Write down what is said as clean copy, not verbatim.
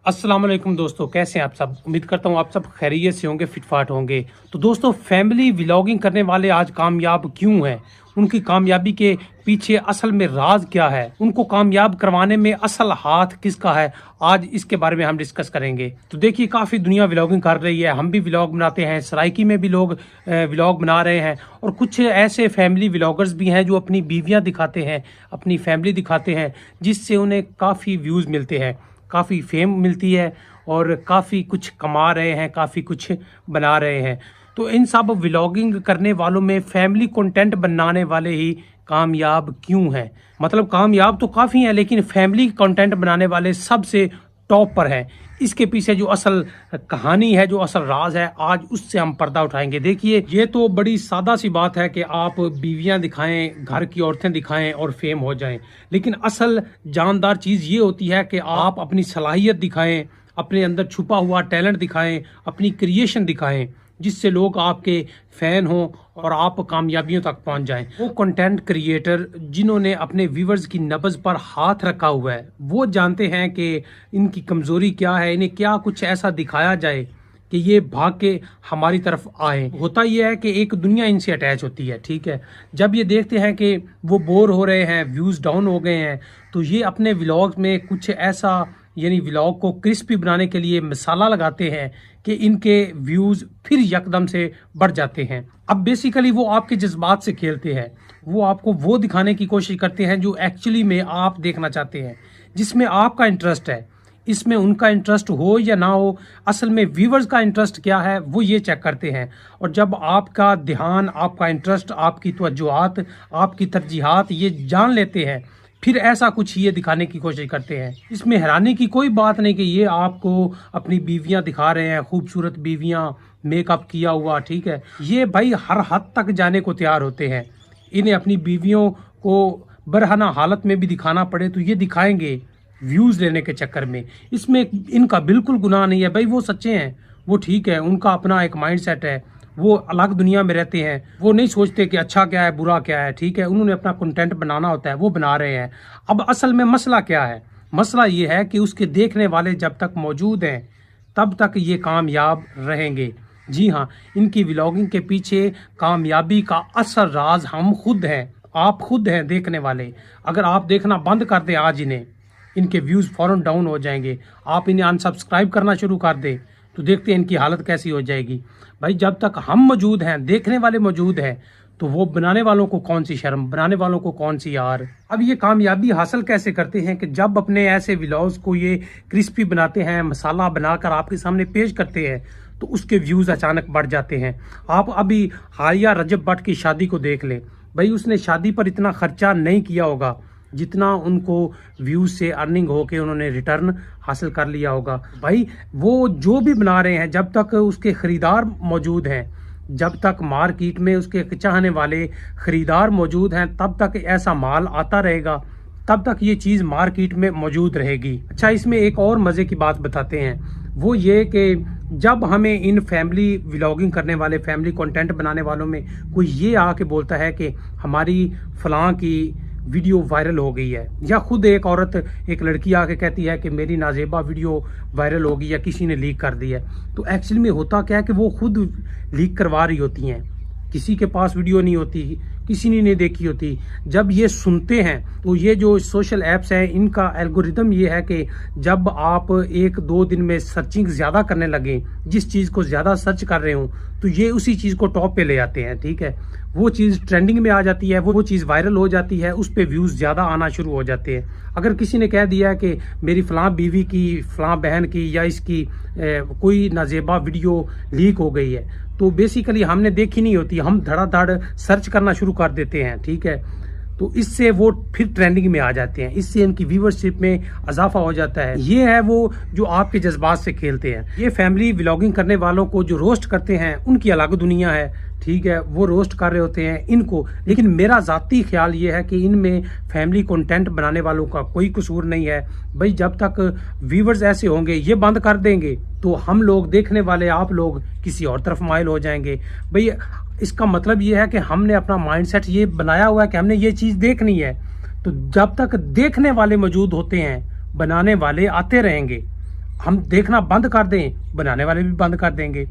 अस्सलाम वालेकुम दोस्तों, कैसे हैं आप सब। उम्मीद करता हूँ आप सब खैरियत से होंगे, फिटफाट होंगे। तो दोस्तों, फैमिली व्लॉगिंग करने वाले आज कामयाब क्यों हैं, उनकी कामयाबी के पीछे असल में राज क्या है, उनको कामयाब करवाने में असल हाथ किसका है, आज इसके बारे में हम डिस्कस करेंगे। तो देखिए, काफ़ी दुनिया व्लॉगिंग कर रही है, हम भी व्लॉग बनाते हैं, सराइकी में भी लोग व्लॉग बना रहे हैं। और कुछ ऐसे फैमिली व्लॉगर्स भी हैं जो अपनी बीवियाँ दिखाते हैं, अपनी फैमिली दिखाते हैं, जिससे उन्हें काफ़ी व्यूज़ मिलते हैं, काफ़ी फेम मिलती है और काफ़ी कुछ कमा रहे हैं, काफ़ी कुछ बना रहे हैं। तो इन सब व्लॉगिंग करने वालों में फैमिली कंटेंट बनाने वाले ही कामयाब क्यों हैं। मतलब कामयाब तो काफ़ी हैं, लेकिन फैमिली कंटेंट बनाने वाले सबसे टॉप पर हैं। इसके पीछे जो असल कहानी है, जो असल राज है, आज उससे हम पर्दा उठाएंगे। देखिए, ये तो बड़ी सादा सी बात है कि आप बीवियां दिखाएं, घर की औरतें दिखाएं और फेम हो जाएं। लेकिन असल जानदार चीज़ ये होती है कि आप अपनी सलाहियत दिखाएं, अपने अंदर छुपा हुआ टैलेंट दिखाएं, अपनी क्रिएशन दिखाएं, जिससे लोग आपके फैन हों और आप कामयाबियों तक पहुंच जाएं। वो कंटेंट क्रिएटर जिन्होंने अपने व्यूवर्स की नब्ज पर हाथ रखा हुआ है, वो जानते हैं कि इनकी कमजोरी क्या है, इन्हें क्या कुछ ऐसा दिखाया जाए कि ये भाग के हमारी तरफ आए। होता यह है कि एक दुनिया इनसे अटैच होती है, ठीक है। जब ये देखते हैं कि वो बोर हो रहे हैं, व्यूज़ डाउन हो गए हैं, तो ये अपने व्लॉग में कुछ ऐसा, यानी व्लॉग को क्रिस्पी बनाने के लिए मसाला लगाते हैं कि इनके व्यूज़ फिर यकदम से बढ़ जाते हैं। अब बेसिकली वो आपके जज्बात से खेलते हैं, वो आपको वो दिखाने की कोशिश करते हैं जो एक्चुअली में आप देखना चाहते हैं, जिसमें आपका इंटरेस्ट है। इसमें उनका इंटरेस्ट हो या ना हो, असल में व्यूवर्स का इंटरेस्ट क्या है वो ये चेक करते हैं। और जब आपका ध्यान, आपका इंटरेस्ट, आपकी तवज्जुहात, आपकी तरजीहात ये जान लेते हैं, फिर ऐसा कुछ ये दिखाने की कोशिश करते हैं। इसमें हैरानी की कोई बात नहीं कि ये आपको अपनी बीवियां दिखा रहे हैं, खूबसूरत बीवियां, मेकअप किया हुआ, ठीक है। ये भाई हर हद तक जाने को तैयार होते हैं। इन्हें अपनी बीवियों को बरहना हालत में भी दिखाना पड़े तो ये दिखाएंगे, व्यूज़ लेने के चक्कर में। इसमें इनका बिल्कुल गुनाह नहीं है भाई, वो सच्चे हैं, वो ठीक है, उनका अपना एक माइंड सेट है, वो अलग दुनिया में रहते हैं, वो नहीं सोचते कि अच्छा क्या है बुरा क्या है, ठीक है। उन्होंने अपना कंटेंट बनाना होता है, वो बना रहे हैं। अब असल में मसला क्या है, मसला ये है कि उसके देखने वाले जब तक मौजूद हैं तब तक ये कामयाब रहेंगे। जी हाँ, इनकी व्लॉगिंग के पीछे कामयाबी का असल राज हम खुद हैं, आप खुद हैं देखने वाले। अगर आप देखना बंद कर दें आज इन्हें, इनके व्यूज़ फ़ौरन डाउन हो जाएंगे। आप इन्हें अनसब्सक्राइब करना शुरू कर दें तो देखते हैं इनकी हालत कैसी हो जाएगी। भाई जब तक हम मौजूद हैं, देखने वाले मौजूद हैं, तो वो बनाने वालों को कौन सी शर्म, बनाने वालों को कौन सी यार। अब ये कामयाबी हासिल कैसे करते हैं कि जब अपने ऐसे व्लॉग्स को ये क्रिस्पी बनाते हैं, मसाला बनाकर आपके सामने पेश करते हैं, तो उसके व्यूज़ अचानक बढ़ जाते हैं। आप अभी हालिया रजब भट्ट की शादी को देख लें, भाई उसने शादी पर इतना खर्चा नहीं किया होगा जितना उनको व्यूज से अर्निंग होके उन्होंने रिटर्न हासिल कर लिया होगा। भाई वो जो भी बना रहे हैं, जब तक उसके खरीदार मौजूद हैं, जब तक मार्केट में उसके चाहने वाले खरीदार मौजूद हैं, तब तक ऐसा माल आता रहेगा, तब तक ये चीज़ मार्केट में मौजूद रहेगी। अच्छा, इसमें एक और मज़े की बात बताते हैं, वो ये कि जब हमें इन फैमिली व्लॉगिंग करने वाले, फैमिली कंटेंट बनाने वालों में कोई ये आके बोलता है कि हमारी फलां की वीडियो वायरल हो गई है, या खुद एक औरत, एक लड़की आके कहती है कि मेरी नाजेबा वीडियो वायरल हो गई या किसी ने लीक कर दी है, तो एक्चुअली में होता क्या है कि वो खुद लीक करवा रही होती हैं, किसी के पास वीडियो नहीं होती, किसी ने नहीं देखी होती। जब ये सुनते हैं तो ये जो सोशल ऐप्स हैं, इनका एल्गोरिदम ये है कि जब आप एक दो दिन में सर्चिंग ज़्यादा करने लगें, जिस चीज़ को ज़्यादा सर्च कर रहे हो, तो ये उसी चीज़ को टॉप पे ले आते हैं, ठीक है। वो चीज़ ट्रेंडिंग में आ जाती है, वो चीज़ वायरल हो जाती है, उस पर व्यूज़ ज़्यादा आना शुरू हो जाते हैं। अगर किसी ने कह दिया कि मेरी फ़लाँ बीवी की, फ़लाँ बहन की या इसकी कोई नाजेबा वीडियो लीक हो गई है, तो बेसिकली हमने देखी नहीं होती, हम धड़ाधड़ सर्च करना शुरू कर देते हैं, ठीक है। तो इससे वो फिर ट्रेंडिंग में आ जाते हैं, इससे इनकी व्यूवरशिप में इजाफा हो जाता है। ये है वो जो आपके जज्बात से खेलते हैं। ये फैमिली व्लॉगिंग करने वालों को जो रोस्ट करते हैं, उनकी अलग दुनिया है, ठीक है, वो रोस्ट कर रहे होते हैं इनको। लेकिन मेरा ज़ाती ख्याल ये है कि इनमें फैमिली कंटेंट बनाने वालों का कोई कसूर नहीं है। भाई जब तक व्यूवर्स ऐसे होंगे, ये बंद कर देंगे, तो हम लोग, देखने वाले आप लोग, किसी और तरफ माइल हो जाएंगे। भाई इसका मतलब ये है कि हमने अपना माइंडसेट ये बनाया हुआ है कि हमने ये चीज़ देखनी है, तो जब तक देखने वाले मौजूद होते हैं, बनाने वाले आते रहेंगे। हम देखना बंद कर दें, बनाने वाले भी बंद कर देंगे।